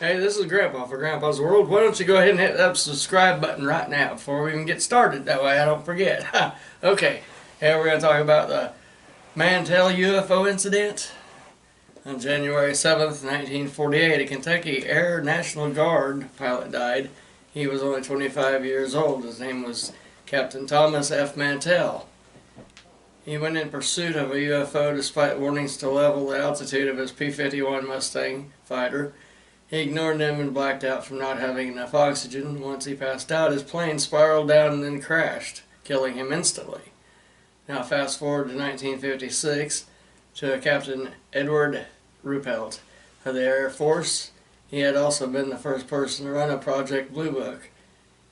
Hey, this is Grandpa for Grandpa's World. Why don't you go ahead and hit that subscribe button right now before we even get started? That way I don't forget. Okay, here we're going to talk about the Mantell UFO incident. On January 7th, 1948, a Kentucky Air National Guard pilot died. He was only 25 years old. His name was Captain Thomas F. Mantell. He went in pursuit of a UFO despite warnings to level the altitude of his P-51 Mustang fighter. He ignored them and blacked out from not having enough oxygen. Once he passed out, his plane spiraled down and then crashed, killing him instantly. Now fast forward to 1956 to a Captain Edward Ruppelt of the Air Force. He had also been the first person to run a Project Blue Book.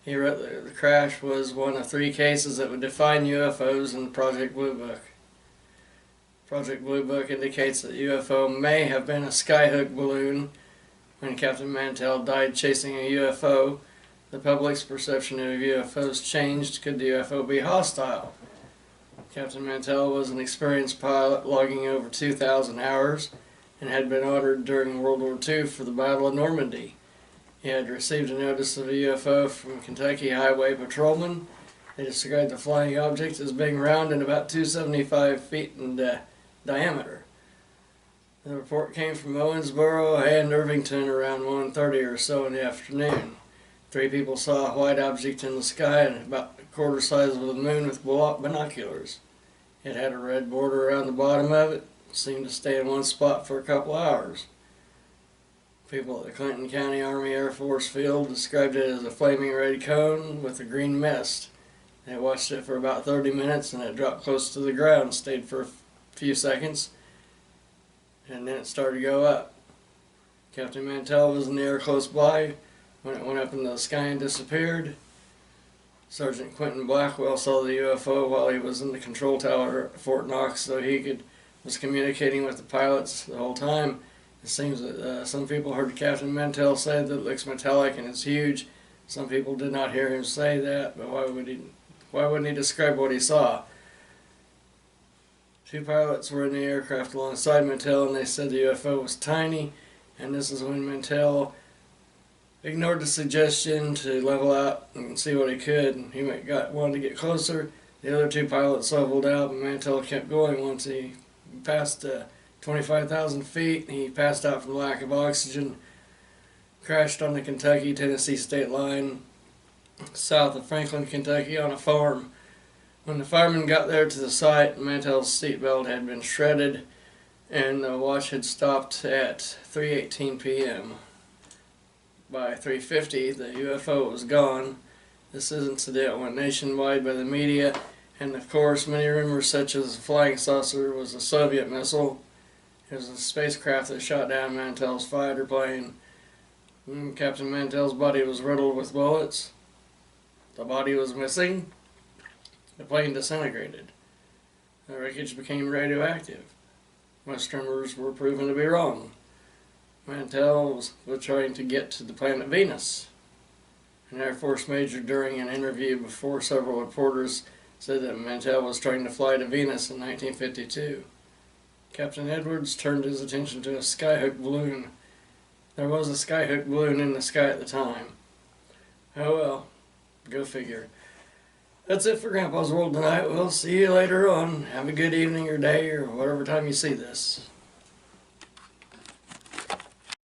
He wrote that the crash was one of 3 cases that would define UFOs in the Project Blue Book. Project Blue Book indicates that UFO may have been a skyhook balloon. When Captain Mantell died chasing a UFO, the public's perception of UFOs changed. Could the UFO be hostile? Captain Mantell was an experienced pilot, logging over 2,000 hours, and had been ordered during World War II for the Battle of Normandy. He had received a notice of a UFO from Kentucky Highway Patrolmen. They described the flying object as being round and about 275 feet in diameter. The report came from Owensboro and Irvington around 1:30 or so in the afternoon. 3 people saw a white object in the sky and about a quarter size of the moon with binoculars. It had a red border around the bottom of it. It seemed to stay in one spot for a couple hours. People at the Clinton County Army Air Force Field described it as a flaming red cone with a green mist. They watched it for about 30 minutes and it dropped close to the ground, stayed for a few seconds, and then it started to go up. Captain Mantell was in the air close by when it went up into the sky and disappeared. Sergeant Quentin Blackwell saw the UFO while he was in the control tower at Fort Knox, so he was communicating with the pilots the whole time. It seems that some people heard Captain Mantell say that it looks metallic and it's huge. Some people did not hear him say that, but why wouldn't he describe what he saw? 2 pilots were in the aircraft alongside Mantell, and they said the UFO was tiny, and this is when Mantell ignored the suggestion to level out and see what he could. He wanted to get closer. The other 2 pilots leveled out, but Mantell kept going. Once he passed 25,000 feet, he passed out from lack of oxygen, crashed on the Kentucky-Tennessee state line south of Franklin, Kentucky on a farm. When the firemen got there to the site, Mantell's seatbelt had been shredded and the watch had stopped at 3:18 p.m. By 3:50, the UFO was gone. This incident went nationwide by the media, and of course many rumors such as the flying saucer was a Soviet missile. It was a spacecraft that shot down Mantell's fighter plane. Captain Mantell's body was riddled with bullets. The body was missing. The plane disintegrated. The wreckage became radioactive. Westerners were proven to be wrong. Mantell was trying to get to the planet Venus. An Air Force major, during an interview before several reporters, said that Mantell was trying to fly to Venus in 1952. Captain Edwards turned his attention to a skyhook balloon. There was a skyhook balloon in the sky at the time. Oh well, go figure. That's it for Grandpa's World tonight. We'll see you later on. Have a good evening or day or whatever time you see this.